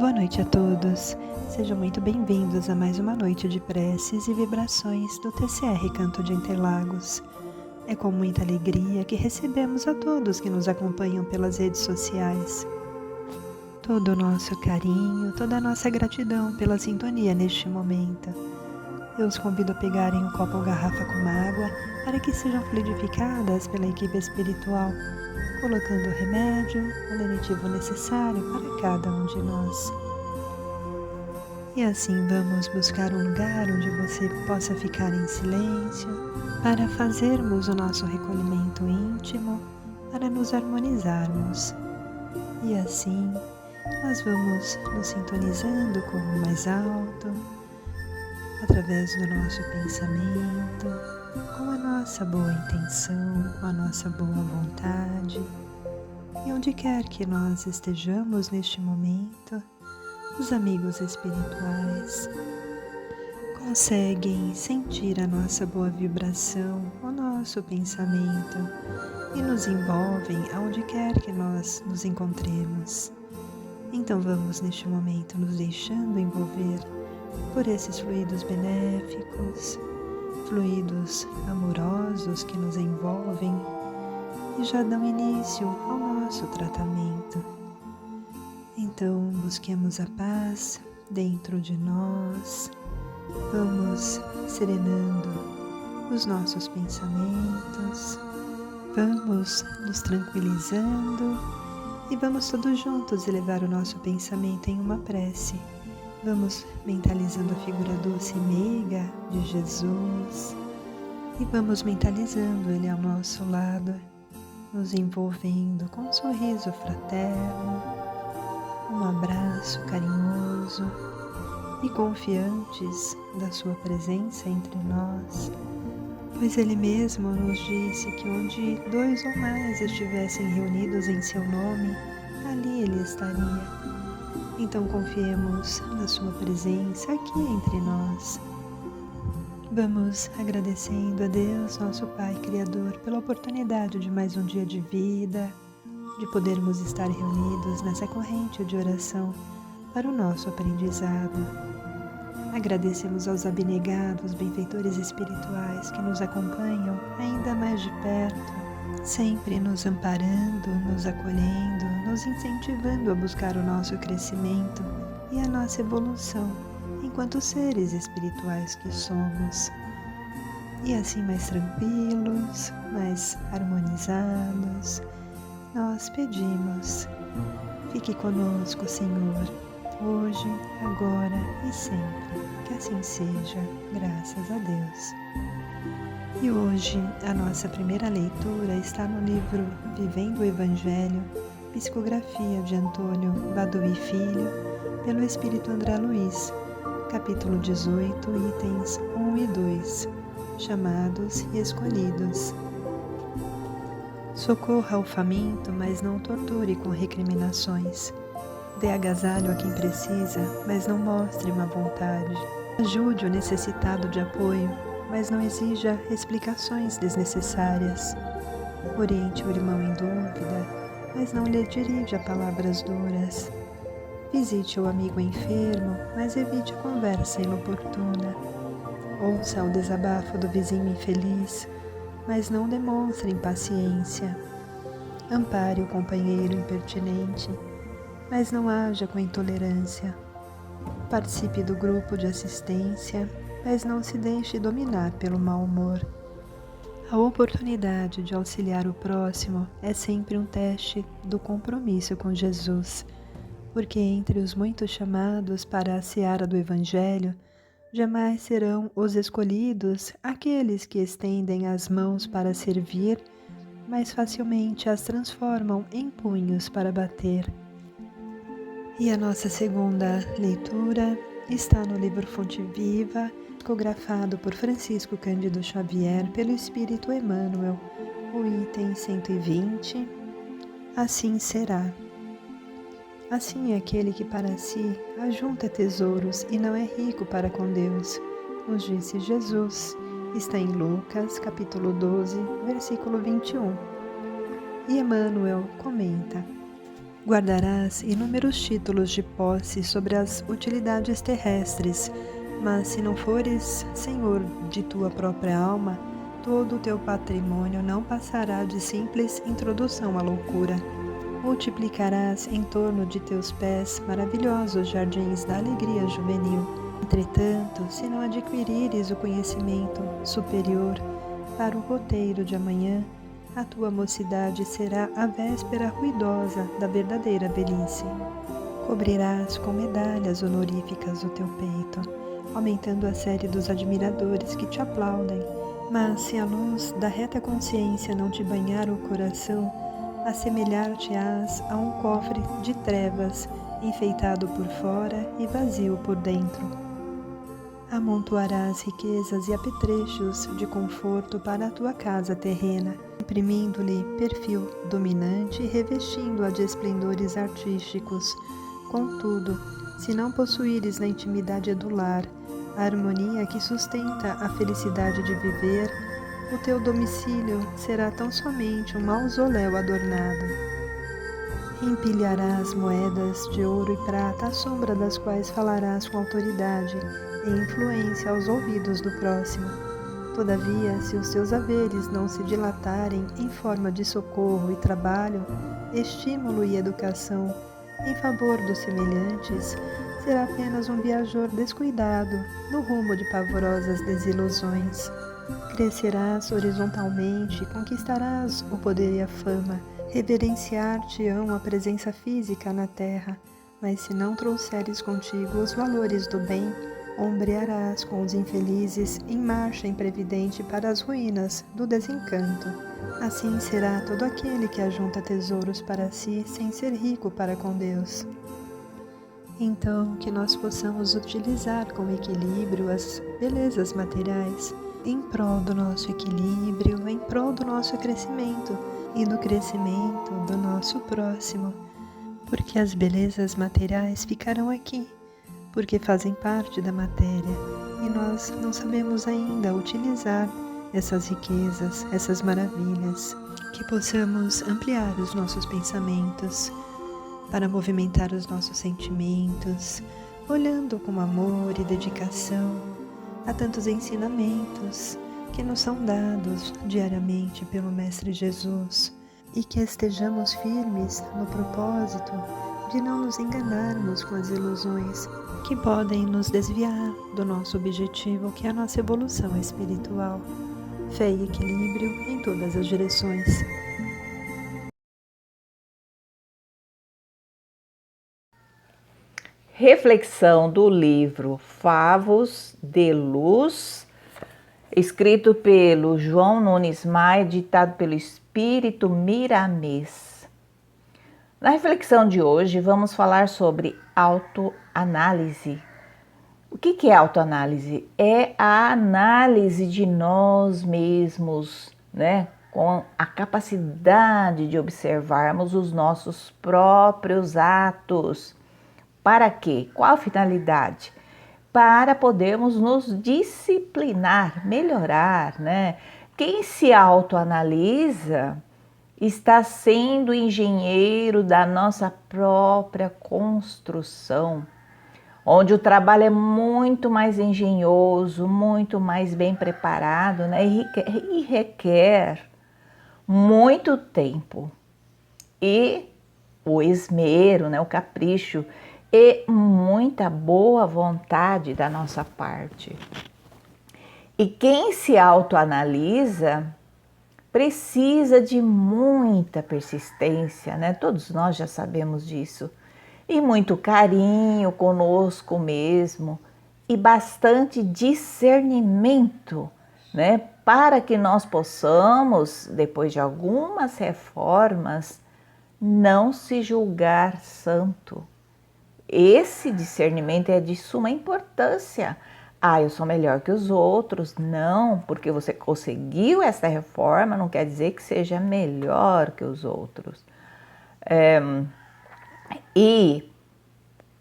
Boa noite a todos. Sejam muito bem-vindos a mais uma noite de preces e vibrações do TCR Canto de Interlagos. É com muita alegria que recebemos a todos que nos acompanham pelas redes sociais. Todo o nosso carinho, toda a nossa gratidão pela sintonia neste momento. Eu os convido a pegarem um copo ou garrafa com água para que sejam fluidificadas pela equipe espiritual, colocando o remédio, o lenitivo necessário para cada um de nós. E assim vamos buscar um lugar onde você possa ficar em silêncio para fazermos o nosso recolhimento íntimo, para nos harmonizarmos. E assim nós vamos nos sintonizando com o mais alto, através do nosso pensamento, com a nossa boa intenção, com a nossa boa vontade. E onde quer que nós estejamos neste momento, os amigos espirituais conseguem sentir a nossa boa vibração, o nosso pensamento e nos envolvem aonde quer que nós nos encontremos. Então vamos neste momento nos deixando envolver por esses fluidos benéficos, fluidos amorosos que nos envolvem e já dão início ao nosso tratamento. Então busquemos a paz dentro de nós, vamos serenando os nossos pensamentos, vamos nos tranquilizando e vamos todos juntos elevar o nosso pensamento em uma prece. Vamos mentalizando a figura doce e meiga de Jesus e vamos mentalizando Ele ao nosso lado, nos envolvendo com um sorriso fraterno, um abraço carinhoso e confiantes da sua presença entre nós, pois Ele mesmo nos disse que onde 2 ou mais estivessem reunidos em seu nome, ali Ele estaria. Então confiemos na sua presença aqui entre nós. Vamos agradecendo a Deus, nosso Pai Criador, pela oportunidade de mais um dia de vida, de podermos estar reunidos nessa corrente de oração para o nosso aprendizado. Agradecemos aos abnegados benfeitores espirituais que nos acompanham ainda mais de perto, sempre nos amparando, nos acolhendo, nos incentivando a buscar o nosso crescimento e a nossa evolução enquanto seres espirituais que somos. E assim mais tranquilos, mais harmonizados, nós pedimos: fique conosco, Senhor, hoje, agora e sempre. Que assim seja, graças a Deus. E hoje a nossa primeira leitura está no livro Vivendo o Evangelho, psicografia de Antônio Baduy Filho, pelo Espírito André Luiz, capítulo 18, itens 1 e 2, chamados e escolhidos. Socorra ao faminto, mas não torture com recriminações. Dê agasalho a quem precisa, mas não mostre má vontade. Ajude o necessitado de apoio, mas não exija explicações desnecessárias. Oriente o irmão em dúvida, mas não lhe dirija palavras duras. Visite o amigo enfermo, mas evite a conversa inoportuna. Ouça o desabafo do vizinho infeliz, mas não demonstre impaciência. Ampare o companheiro impertinente, mas não haja com intolerância. Participe do grupo de assistência, mas não se deixe dominar pelo mau humor. A oportunidade de auxiliar o próximo é sempre um teste do compromisso com Jesus, porque entre os muitos chamados para a seara do Evangelho, jamais serão os escolhidos aqueles que estendem as mãos para servir, mas facilmente as transformam em punhos para bater. E a nossa segunda leitura está no livro Fonte Viva, psicografado por Francisco Cândido Xavier pelo Espírito Emmanuel, o item 120. Assim será. Assim é aquele que para si ajunta tesouros e não é rico para com Deus, nos disse Jesus. Está em Lucas, capítulo 12, versículo 21. E Emmanuel comenta: Guardarás inúmeros títulos de posse sobre as utilidades terrestres, mas se não fores senhor de tua própria alma, todo o teu patrimônio não passará de simples introdução à loucura. Multiplicarás em torno de teus pés maravilhosos jardins da alegria juvenil. Entretanto, se não adquirires o conhecimento superior para o roteiro de amanhã, a tua mocidade será a véspera ruidosa da verdadeira velhice. Cobrirás com medalhas honoríficas o teu peito, aumentando a série dos admiradores que te aplaudem. Mas se a luz da reta consciência não te banhar o coração, assemelhar-te-ás a um cofre de trevas, enfeitado por fora e vazio por dentro. Amontoarás riquezas e apetrechos de conforto para a tua casa terrena, imprimindo-lhe perfil dominante e revestindo-a de esplendores artísticos. Contudo, se não possuíres na intimidade do lar a harmonia que sustenta a felicidade de viver, o teu domicílio será tão somente um mausoléu adornado. Empilharás moedas de ouro e prata, à sombra das quais falarás com autoridade e influência aos ouvidos do próximo. Todavia, se os teus haveres não se dilatarem em forma de socorro e trabalho, estímulo e educação em favor dos semelhantes, será apenas um viajor descuidado no rumo de pavorosas desilusões. Crescerás horizontalmente, conquistarás o poder e a fama, reverenciar-te-ão a presença física na terra, mas se não trouxeres contigo os valores do bem, ombrearás com os infelizes em marcha imprevidente para as ruínas do desencanto. Assim será todo aquele que ajunta tesouros para si sem ser rico para com Deus. Então, que nós possamos utilizar com equilíbrio as belezas materiais em prol do nosso equilíbrio, em prol do nosso crescimento e do crescimento do nosso próximo, porque as belezas materiais ficarão aqui, porque fazem parte da matéria e nós não sabemos ainda utilizar essas riquezas, essas maravilhas, que possamos ampliar os nossos pensamentos para movimentar os nossos sentimentos, olhando com amor e dedicação a tantos ensinamentos que nos são dados diariamente pelo Mestre Jesus e que estejamos firmes no propósito de não nos enganarmos com as ilusões que podem nos desviar do nosso objetivo, que é a nossa evolução espiritual. Fé e equilíbrio em todas as direções. Reflexão do livro Favos de Luz, escrito pelo João Nunes Maia, ditado pelo Espírito Miramês. Na reflexão de hoje, vamos falar sobre autoanálise. O que é autoanálise? É a análise de nós mesmos, né? Com a capacidade de observarmos os nossos próprios atos. Para quê? Qual a finalidade? Para podermos nos disciplinar, melhorar, né? Quem se autoanalisa está sendo engenheiro da nossa própria construção, onde o trabalho é muito mais engenhoso, muito mais bem preparado, né? E requer muito tempo e o esmero, né? O capricho e muita boa vontade da nossa parte. E quem se autoanalisa precisa de muita persistência, né? Todos nós já sabemos disso. E muito carinho conosco mesmo e bastante discernimento, né? Para que nós possamos, depois de algumas reformas, não se julgar santo. Esse discernimento é de suma importância. Eu sou melhor que os outros. Não, porque você conseguiu essa reforma não quer dizer que seja melhor que os outros. E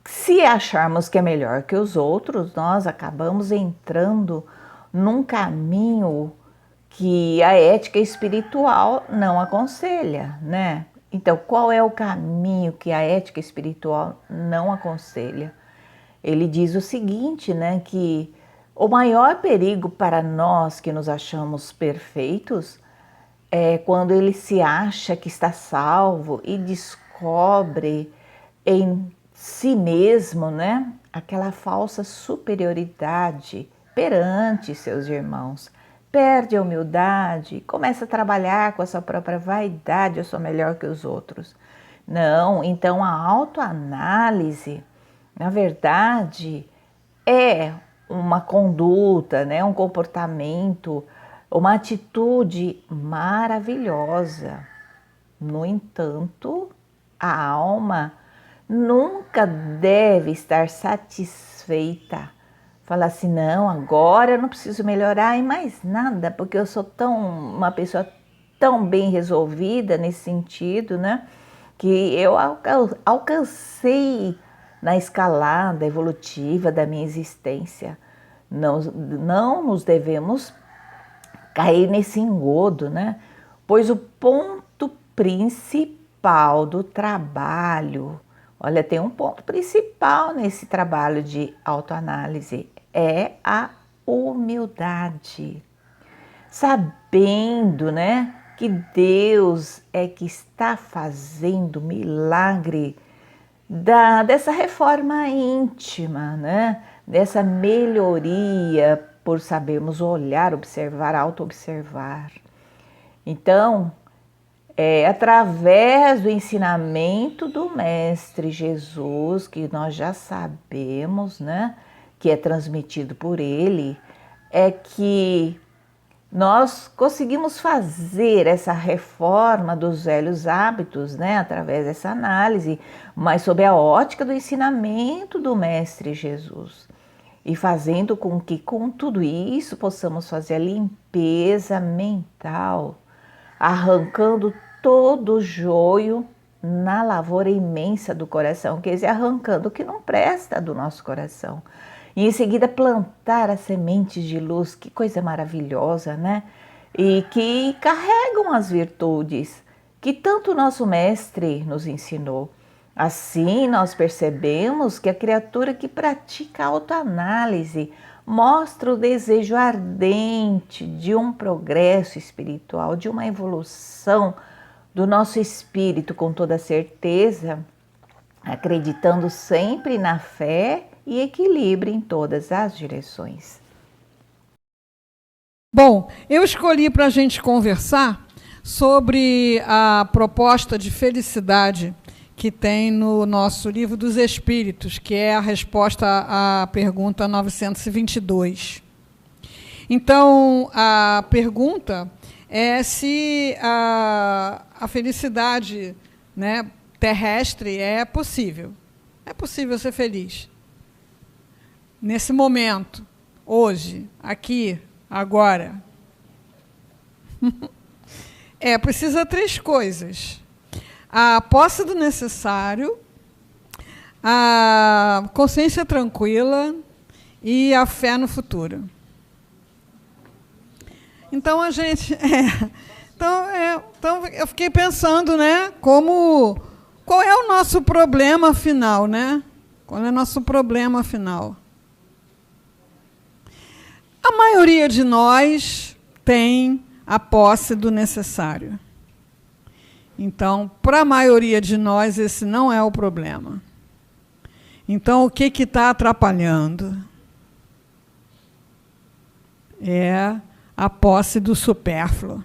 se acharmos que é melhor que os outros, nós acabamos entrando num caminho que a ética espiritual não aconselha, né? Então, qual é o caminho que a ética espiritual não aconselha? Ele diz o seguinte, né, que o maior perigo para nós que nos achamos perfeitos é quando ele se acha que está salvo e descobre em si mesmo, né, aquela falsa superioridade perante seus irmãos. Perde a humildade, começa a trabalhar com a sua própria vaidade, eu sou melhor que os outros. Não, então a autoanálise, na verdade, é uma conduta, né, um comportamento, uma atitude maravilhosa. No entanto, a alma nunca deve estar satisfeita. Falar assim, não, agora eu não preciso melhorar em mais nada, porque eu sou uma pessoa tão bem resolvida nesse sentido, né? Que eu alcancei na escalada evolutiva da minha existência. Não nos devemos cair nesse engodo, né? Pois o ponto principal do trabalho, olha, tem um ponto principal nesse trabalho de autoanálise, é a humildade. Sabendo, né, que Deus é que está fazendo milagre dessa reforma íntima, né, dessa melhoria por sabermos olhar, observar, auto-observar. Então, através do ensinamento do Mestre Jesus, que nós já sabemos, né, que é transmitido por ele, é que nós conseguimos fazer essa reforma dos velhos hábitos, né, através dessa análise, mas sob a ótica do ensinamento do Mestre Jesus. E fazendo com que, com tudo isso, possamos fazer a limpeza mental, arrancando todo o joio na lavoura imensa do coração, quer dizer, arrancando o que não presta do nosso coração. E em seguida plantar as sementes de luz, que coisa maravilhosa, né? E que carregam as virtudes que tanto o nosso mestre nos ensinou. Assim, nós percebemos que a criatura que pratica a autoanálise mostra o desejo ardente de um progresso espiritual, de uma evolução do nosso espírito com toda certeza, acreditando sempre na fé e equilíbrio em todas as direções. Bom, eu escolhi para a gente conversar sobre a proposta de felicidade que tem no nosso Livro dos Espíritos, que é a resposta à pergunta 922. Então, a pergunta é se a felicidade, né, terrestre é possível. É possível ser feliz. Nesse momento, hoje, aqui, agora. Precisa três coisas: a posse do necessário, a consciência tranquila e a fé no futuro. Então, a gente... Então, eu fiquei pensando, né, qual é o nosso problema final, né? Qual é o nosso problema final? A maioria de nós tem a posse do necessário. Então, para a maioria de nós, esse não é o problema. Então, o que está atrapalhando? É a posse do supérfluo.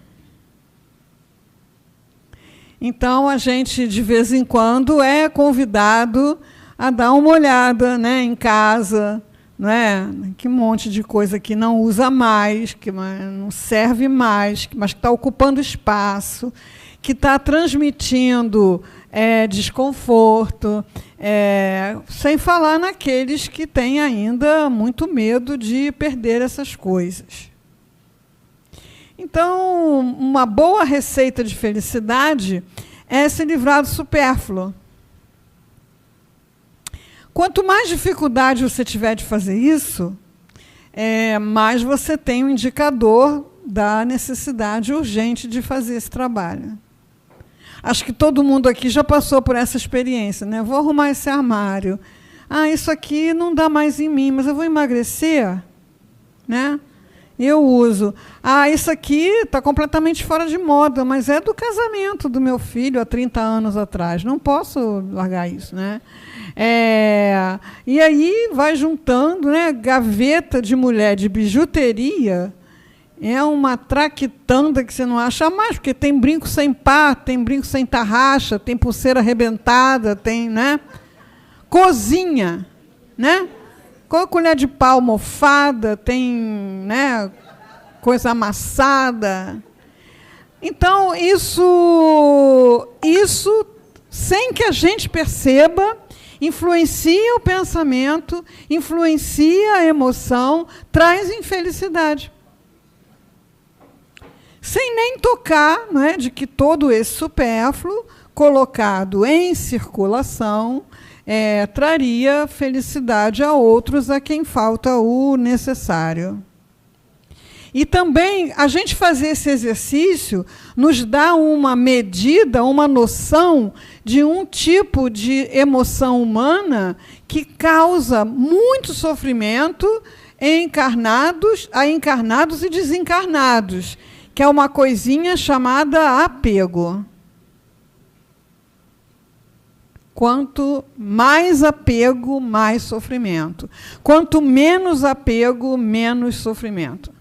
Então, a gente, de vez em quando, é convidado a dar uma olhada, né, em casa, não é? Que monte de coisa que não usa mais, que não serve mais, mas que está ocupando espaço, que está transmitindo desconforto, sem falar naqueles que têm ainda muito medo de perder essas coisas. Então, uma boa receita de felicidade é se livrar do supérfluo. Quanto mais dificuldade você tiver de fazer isso, mais você tem um indicador da necessidade urgente de fazer esse trabalho. Acho que todo mundo aqui já passou por essa experiência, né? Vou arrumar esse armário. Ah, isso aqui não dá mais em mim, mas eu vou emagrecer, né? Eu uso. Ah, isso aqui está completamente fora de moda, mas é do casamento do meu filho há 30 anos atrás. Não posso largar isso, né? E aí vai juntando, né? Gaveta de mulher de bijuteria. É uma traquitanda que você não acha mais, porque tem brinco sem par, tem brinco sem tarraxa, tem pulseira arrebentada, tem, né? Cozinha, né? Com a colher de pau mofada, tem, né, coisa amassada. Então, isso, sem que a gente perceba, influencia o pensamento, influencia a emoção, traz infelicidade. Sem nem tocar, não é, de que todo esse supérfluo, colocado em circulação, traria felicidade a outros, a quem falta o necessário. E também, a gente fazer esse exercício nos dá uma medida, uma noção de um tipo de emoção humana que causa muito sofrimento a encarnados e desencarnados, que é uma coisinha chamada apego. Quanto mais apego, mais sofrimento. Quanto menos apego, menos sofrimento.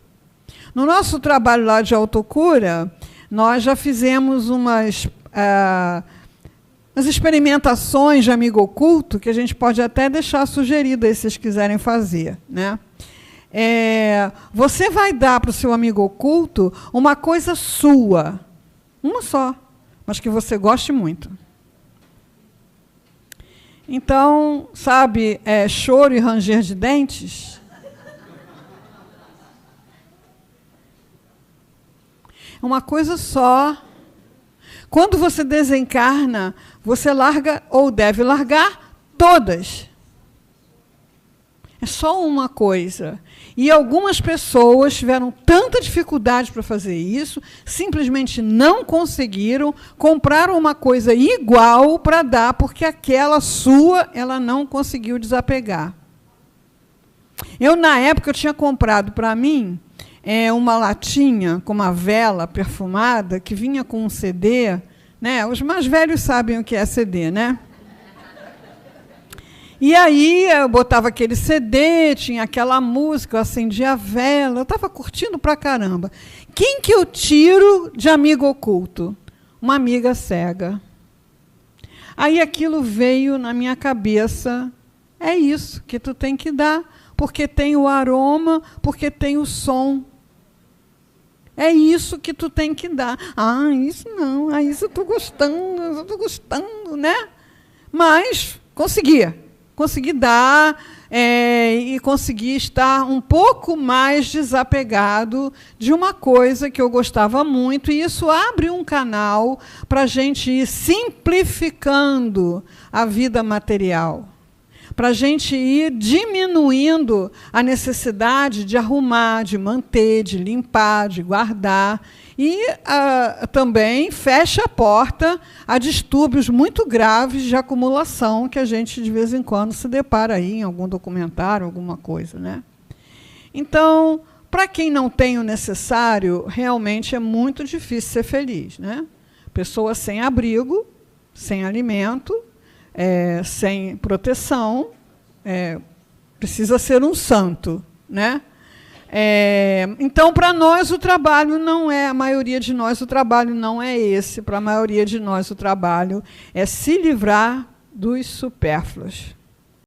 No nosso trabalho lá de autocura, nós já fizemos umas experimentações de amigo oculto, que a gente pode até deixar sugerido aí, se vocês quiserem fazer, né? Você vai dar para o seu amigo oculto uma coisa sua, uma só, mas que você goste muito. Então, sabe, choro e ranger de dentes? É uma coisa só. Quando você desencarna, você larga, ou deve largar, todas. É só uma coisa. E algumas pessoas tiveram tanta dificuldade para fazer isso, simplesmente não conseguiram, compraram uma coisa igual para dar, porque aquela sua, ela não conseguiu desapegar. Eu, na época, eu tinha comprado para mim uma latinha com uma vela perfumada, que vinha com um CD, né? Os mais velhos sabem o que é CD, né? E aí eu botava aquele CD, tinha aquela música, eu acendia a vela, eu estava curtindo pra caramba. Quem que eu tiro de amigo oculto? Uma amiga cega. Aí aquilo veio na minha cabeça, é isso que tu tem que dar, porque tem o aroma, porque tem o som. É isso que tu tem que dar. Ah, isso não, isso eu estou gostando, né? Mas consegui dar e consegui estar um pouco mais desapegado de uma coisa que eu gostava muito, e isso abre um canal para a gente ir simplificando a vida material, para a gente ir diminuindo a necessidade de arrumar, de manter, de limpar, de guardar. E também fecha a porta a distúrbios muito graves de acumulação que a gente, de vez em quando, se depara aí em algum documentário, alguma coisa, né? Então, para quem não tem o necessário, realmente é muito difícil ser feliz, né? Pessoa sem abrigo, sem alimento, sem proteção, precisa ser um santo, né? Então, para nós, o trabalho não é, a maioria de nós, o trabalho não é esse. Para a maioria de nós, o trabalho é se livrar dos supérfluos.